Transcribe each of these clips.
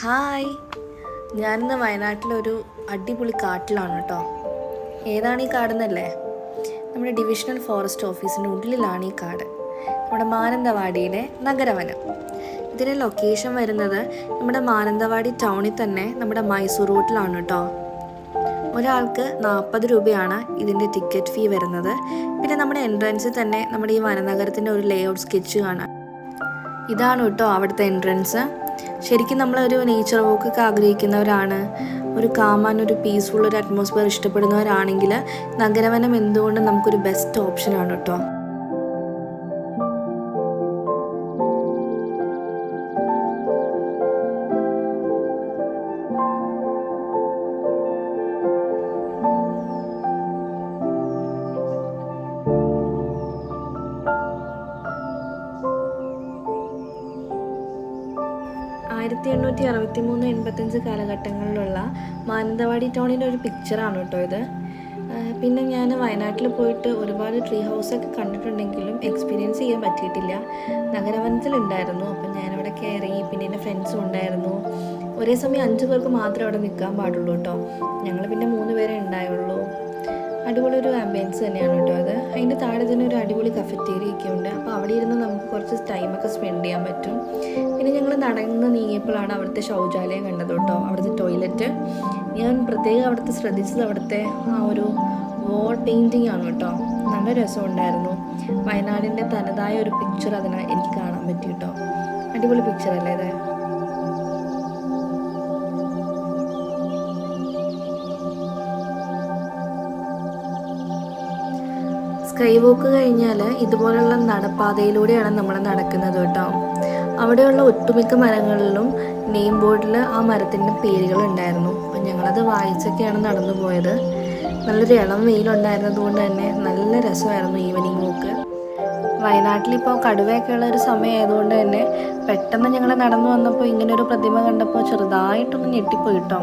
Hi, ഞാനിന്ന് വയനാട്ടിലൊരു അടിപൊളി കാട്ടിലാണ് കേട്ടോ. ഏതാണ് ഈ കാടെന്നല്ലേ? നമ്മുടെ ഡിവിഷണൽ ഫോറസ്റ്റ് ഓഫീസിൻ്റെ ഉള്ളിലാണ് ഈ കാട്. നമ്മുടെ മാനന്തവാടിയിലെ നഗരവനം. ഇതിൻ്റെ ലൊക്കേഷൻ വരുന്നത് നമ്മുടെ മാനന്തവാടി ടൗണിൽ തന്നെ നമ്മുടെ മൈസൂർ റൂട്ടിലാണ് കേട്ടോ. ഒരാൾക്ക് 40 രൂപയാണ് ഇതിൻ്റെ ടിക്കറ്റ് ഫീ വരുന്നത്. പിന്നെ നമ്മുടെ എൻട്രൻസിൽ തന്നെ നമ്മുടെ ഈ വനനഗരത്തിൻ്റെ ഒരു ലേഔട്ട് സ്കെച്ച് കാണാം. ഇതാണ് കേട്ടോ അവിടുത്തെ എൻട്രൻസ്. ശരിക്കും നമ്മളൊരു നേച്ചർ വോക്കൊക്കെ ആഗ്രഹിക്കുന്നവരാണ്, ഒരു ഒരു പീസ്ഫുൾ ഒരു അറ്റ്മോസ്ഫിയർ ഇഷ്ടപ്പെടുന്നവരാണെങ്കിൽ നഗരവനം എന്തുകൊണ്ടും നമുക്കൊരു ബെസ്റ്റ് ഓപ്ഷനാണ് കേട്ടോ. ആയിരത്തി 1863-85 കാലഘട്ടങ്ങളിലുള്ള മാനന്തവാടി ടൗണിൻ്റെ ഒരു പിക്ചറാണ് കേട്ടോ ഇത്. പിന്നെ ഞാൻ വയനാട്ടിൽ പോയിട്ട് ഒരുപാട് ട്രീ ഹൗസൊക്കെ കണ്ടിട്ടുണ്ടെങ്കിലും എക്സ്പീരിയൻസ് ചെയ്യാൻ പറ്റിയിട്ടില്ല. നഗരവനത്തിലുണ്ടായിരുന്നു, അപ്പം ഞാനവിടെ കയറി. പിന്നെ എൻ്റെ ഫ്രണ്ട്സും ഉണ്ടായിരുന്നു. ഒരേ സമയം 5 പേർക്ക് മാത്രമേ അവിടെ നിൽക്കാൻ പാടുള്ളൂ കേട്ടോ. ഞങ്ങൾ പിന്നെ 3 പേരേ ഉണ്ടായുള്ളൂ. അടിപൊളി ഒരു ആംബിയൻസ് തന്നെയാണ് കേട്ടോ അത്. അതിൻ്റെ താഴെ തന്നെ ഒരു അടിപൊളി കഫറ്റേരിയ ഒക്കെ ഉണ്ട്. അപ്പോൾ അവിടെ ഇരുന്ന് നമുക്ക് കുറച്ച് ടൈമൊക്കെ സ്പെൻഡ് ചെയ്യാൻ പറ്റും. പിന്നെ ഞങ്ങൾ നടന്ന് നീങ്ങിയപ്പോഴാണ് അവിടുത്തെ ശൗചാലയം കണ്ടത് കേട്ടോ, അവിടുത്തെ ടോയ്ലറ്റ്. ഞാൻ പ്രത്യേകം അവിടുത്തെ ശ്രദ്ധിച്ചത് അവിടുത്തെ ആ ഒരു വാൾ പെയിൻറ്റിങ് ആണ് കേട്ടോ. നല്ല രസമുണ്ടായിരുന്നു. വയനാടിൻ്റെ തനതായ ഒരു പിക്ചർ അതിന് എനിക്ക് കാണാൻ പറ്റി കേട്ടോ. അടിപൊളി പിക്ചർ അല്ലേ ഇത്? സ്കൈ വോക്ക് കഴിഞ്ഞാൽ ഇതുപോലുള്ള നടപ്പാതയിലൂടെയാണ് നമ്മൾ നടക്കുന്നത് കേട്ടോ. അവിടെയുള്ള ഒട്ടുമിക്ക മരങ്ങളിലും നെയിം ബോർഡിൽ ആ മരത്തിൻ്റെ പേരുകളുണ്ടായിരുന്നു. അപ്പം ഞങ്ങളത് വായിച്ചൊക്കെയാണ് നടന്നു പോയത്. നല്ലൊരു ഇളം വെയിലുണ്ടായിരുന്നത് കൊണ്ട് തന്നെ നല്ല രസമായിരുന്നു ഈവനിങ് വോക്ക്. വയനാട്ടിലിപ്പോൾ കടുവയൊക്കെയുള്ള ഒരു സമയമായതുകൊണ്ട് തന്നെ പെട്ടെന്ന് ഞങ്ങൾ നടന്നു വന്നപ്പോൾ ഇങ്ങനൊരു പ്രതിമ കണ്ടപ്പോൾ ചെറുതായിട്ടൊന്ന് ഞെട്ടിപ്പോയി കേട്ടോ.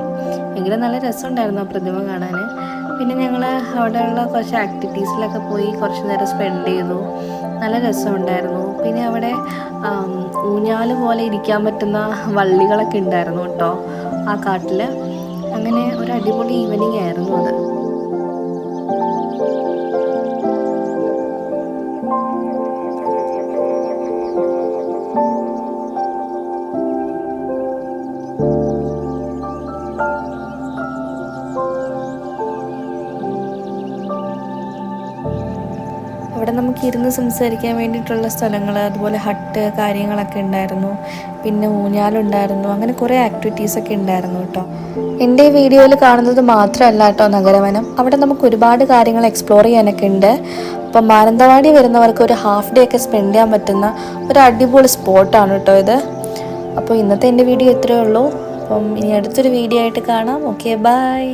എങ്കിലും നല്ല രസമുണ്ടായിരുന്നു ആ പ്രതിമ കാണാൻ. പിന്നെ ഞങ്ങൾ അവിടെയുള്ള കുറച്ച് ആക്ടിവിറ്റീസിലൊക്കെ പോയി കുറച്ച് നേരം സ്പെൻഡ് ചെയ്തു. നല്ല രസമുണ്ടായിരുന്നു. പിന്നെ അവിടെ ഊഞ്ഞാൽ പോലെ ഇരിക്കാൻ പറ്റുന്ന വള്ളികളൊക്കെ ഉണ്ടായിരുന്നു കേട്ടോ ആ കാട്ടിൽ. അങ്ങനെ ഒരു അടിപൊളി ഈവനിങ് ആയിരുന്നു അത്. അവിടെ നമുക്ക് ഇരുന്ന് സംസാരിക്കാൻ വേണ്ടിയിട്ടുള്ള സ്ഥലങ്ങൾ, അതുപോലെ ഹട്ട് കാര്യങ്ങളൊക്കെ ഉണ്ടായിരുന്നു. പിന്നെ ഊഞ്ഞാലുണ്ടായിരുന്നു. അങ്ങനെ കുറേ ആക്ടിവിറ്റീസൊക്കെ ഉണ്ടായിരുന്നു കേട്ടോ. എൻ്റെ വീഡിയോയിൽ കാണുന്നത് മാത്രമല്ല കേട്ടോ നഗരവനം. അവിടെ നമുക്ക് ഒരുപാട് കാര്യങ്ങൾ എക്സ്പ്ലോർ ചെയ്യാനൊക്കെ ഉണ്ട്. അപ്പം മാനന്തവാടി വരുന്നവർക്ക് ഒരു ഹാഫ് ഡേ ഒക്കെ സ്പെൻഡ് ചെയ്യാൻ പറ്റുന്ന ഒരു അടിപൊളി സ്പോട്ടാണ് കേട്ടോ ഇത്. അപ്പോൾ ഇന്നത്തെ എൻ്റെ വീഡിയോ ഇത്രയേ ഉള്ളൂ. അപ്പം ഇനി അടുത്തൊരു വീഡിയോ ആയിട്ട് കാണാം. Okay, by.